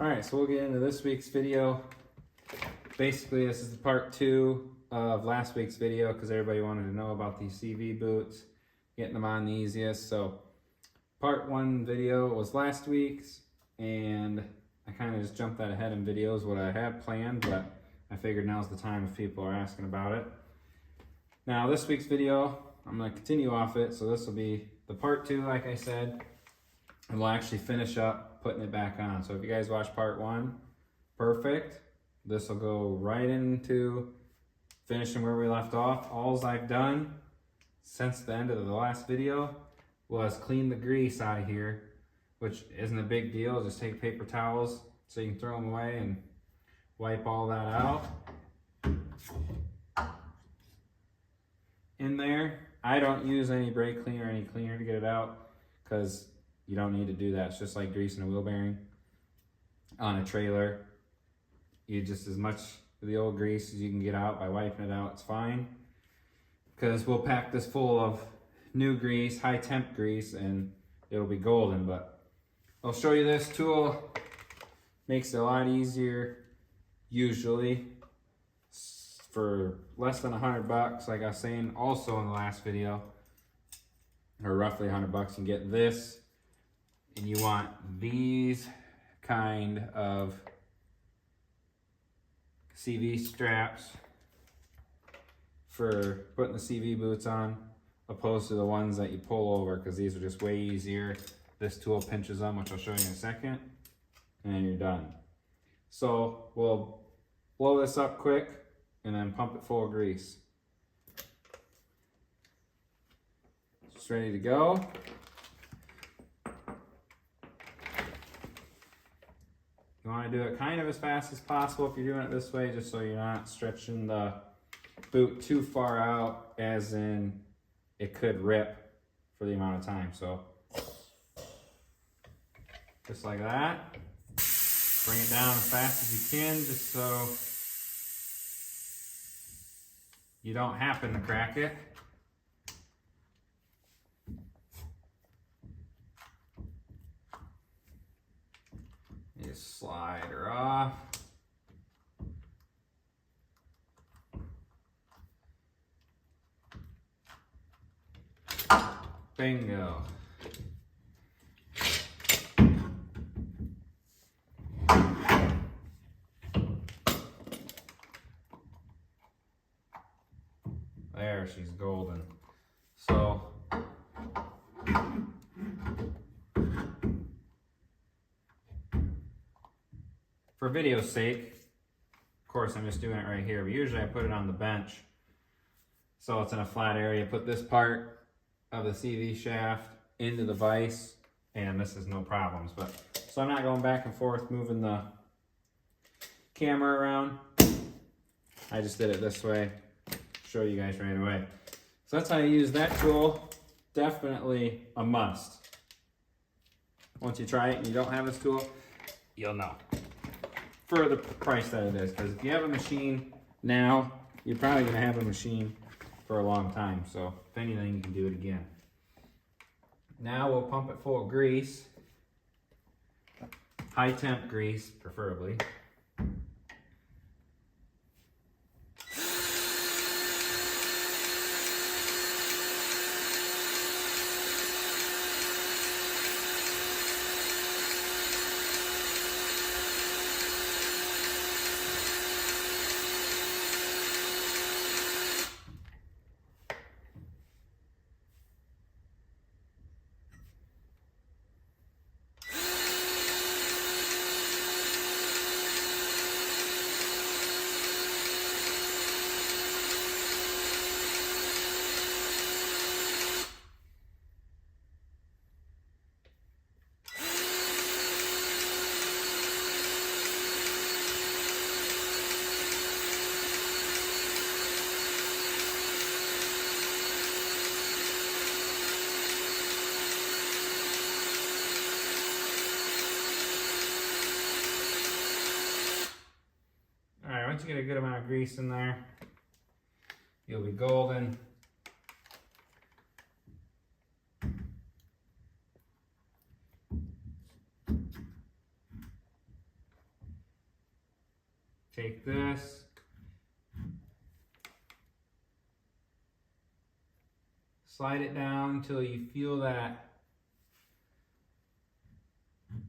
Alright, so we'll get into this week's video. Basically, this is the part 2 of last week's video because everybody wanted to know about these CV boots, getting them on the easiest. So part 1 video was last week's, and I kind of just jumped that ahead in videos what I had planned, but I figured now's the time if people are asking about it. Now this week's video, I'm going to continue off it, so this will be the part 2 like I said, and we'll actually finish up putting it back on. So if you guys watched part 1, perfect. This will go right into finishing where we left off. All I've done since the end of the last video was clean the grease out of here, which isn't a big deal. Just take paper towels so you can throw them away and wipe all that out. In there, I don't use any brake cleaner or any cleaner to get it out because you don't need to do that. It's just like greasing a wheel bearing on a trailer. You just as much of the old grease as you can get out by wiping it out, it's fine. Because we'll pack this full of new grease, high temp grease, and it'll be golden. But I'll show you this tool. Makes it a lot easier usually for less than $100, like I was saying also in the last video, or roughly $100. You can get this, and you want these kind of CV straps for putting the CV boots on, opposed to the ones that you pull over, because these are just way easier. This tool pinches them, which I'll show you in a second, and then you're done. So we'll blow this up quick and then pump it full of grease. It's ready to go. You want to do it kind of as fast as possible if you're doing it this way, just so you're not stretching the boot too far out, as in it could rip for the amount of time. So just like that. Bring it down as fast as you can, just so you don't happen to crack it. You just slide her off. Bingo. There, she's golden. So for video's sake, of course I'm just doing it right here, but usually I put it on the bench so it's in a flat area. Put this part of the CV shaft into the vise, and this is no problems. But so I'm not going back and forth moving the camera around. I just did it this way. Show you guys right away. So that's how you use that tool. Definitely a must. Once you try it and you don't have this tool, you'll know for the price that it is. Because if you have a machine now, you're probably going to have a machine for a long time. So if anything, you can do it again. Now we'll pump it full of grease. High temp grease, preferably. Once you get a good amount of grease in there, you'll be golden. take this, slide it down until you feel that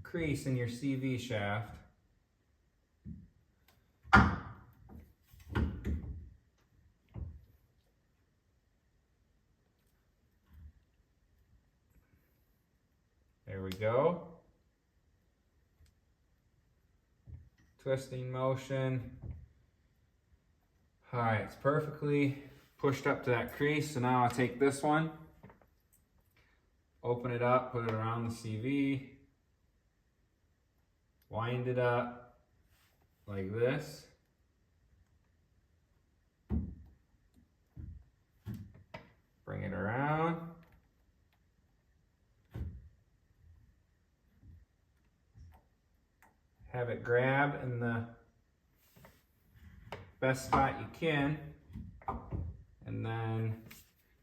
crease in your CV shaft. There we go. Twisting motion. All right, it's perfectly pushed up to that crease. So now I'll take this one, open it up, put it around the CV, wind it up like this. Bring it around. Have it grab in the best spot you can. And then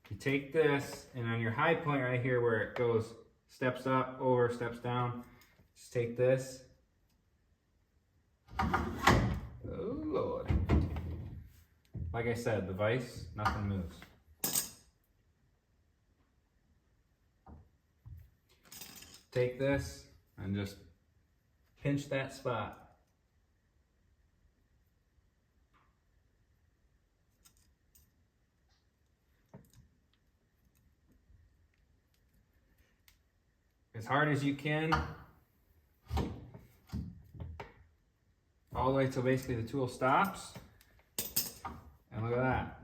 you take this, and on your high point right here where it goes, steps up, over, steps down, just take this. Oh Lord. Like I said, the vise, nothing moves. Take this and just pinch that spot. As hard as you can, all the way till basically the tool stops. And look at that.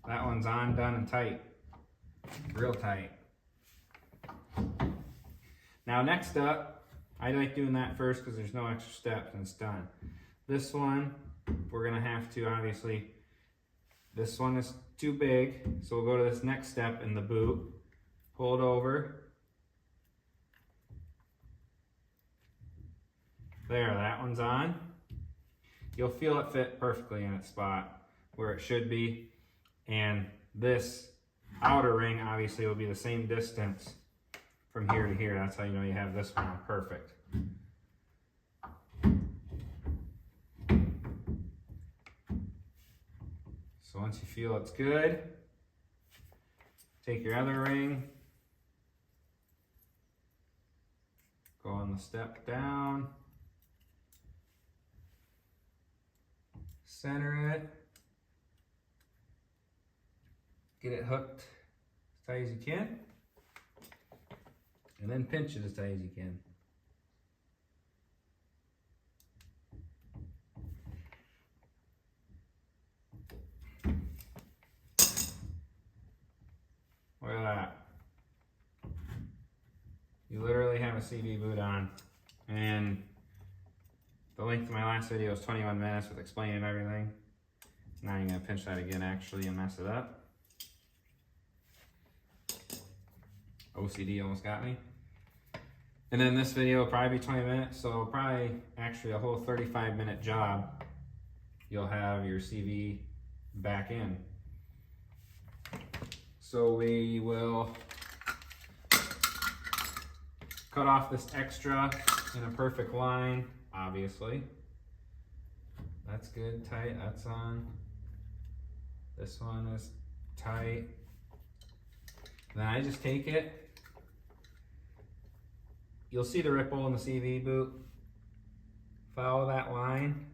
That one's on, done, and tight. Real tight. Now next up, I like doing that first because there's no extra steps and it's done. This one, we're gonna have to obviously, this one is too big, so we'll go to this next step in the boot. Pull it over. There, that one's on. You'll feel it fit perfectly in its spot where it should be. And this outer ring obviously will be the same distance from here to here. That's how you know you have this one on perfect. So once you feel it's good, take your other ring, go on the step down, center it, get it hooked as tight as you can, and then pinch it as tight as you can. Look at that. You literally have a CV boot on, and the length of my last video was 21 minutes with explaining everything. Now you're gonna pinch that again actually and mess it up. OCD almost got me. And then this video will probably be 20 minutes, so probably actually a whole 35-minute job. You'll have your CV back in. So we will cut off this extra in a perfect line, obviously. That's good, tight, that's on. This one is tight. Then I just take it. You'll see the ripple in the CV boot. Follow that line.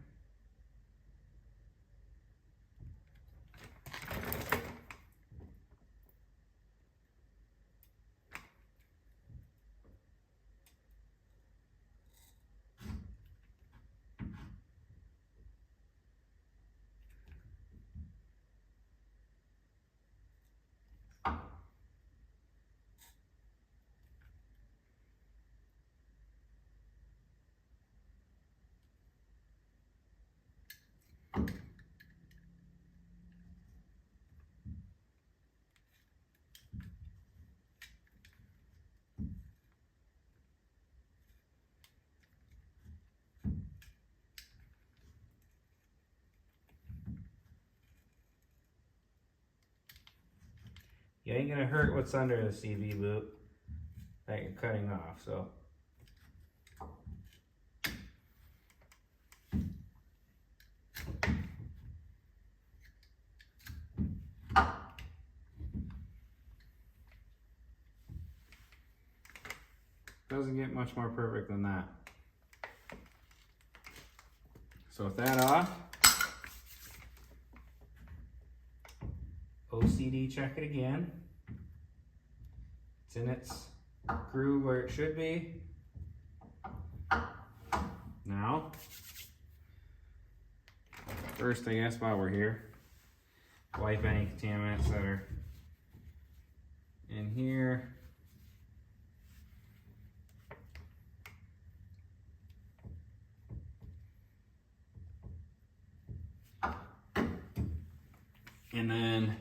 You ain't gonna hurt what's under the CV boot that you're cutting off, so. Doesn't get much more perfect than that. So with that off, OCD check it again. It's in its groove where it should be. Now, first I guess while we're here, wipe any contaminants that are in here. And then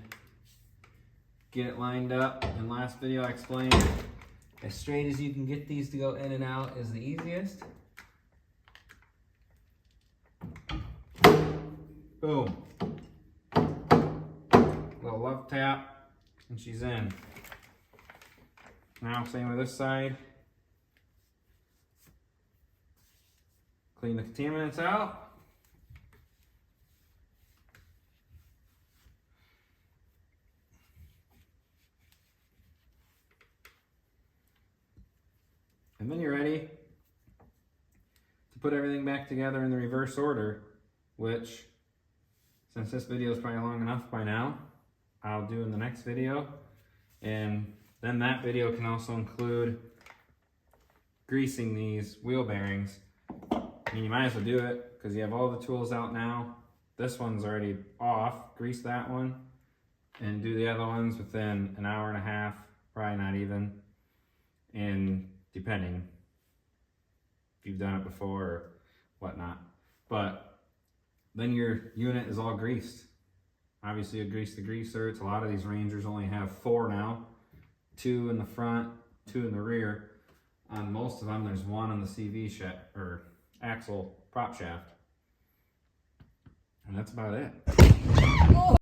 get it lined up. In last video I explained as straight as you can get these to go in and out is the easiest. Boom. Little love tap and she's in. Now same with this side. Clean the contaminants out. And then you're ready to put everything back together in the reverse order, which, since this video is probably long enough by now, I'll do in the next video. And then that video can also include greasing these wheel bearings. I mean, you might as well do it because you have all the tools out now. This one's already off. Grease that one and do the other ones within an hour and a half, probably not even. And depending if you've done it before or whatnot. But then your unit is all greased. Obviously you grease the greaser. It's a lot of these Rangers only have 4 now. 2 in the front, 2 in the rear. On most of them there's 1 on the CV shaft or axle prop shaft. And that's about it.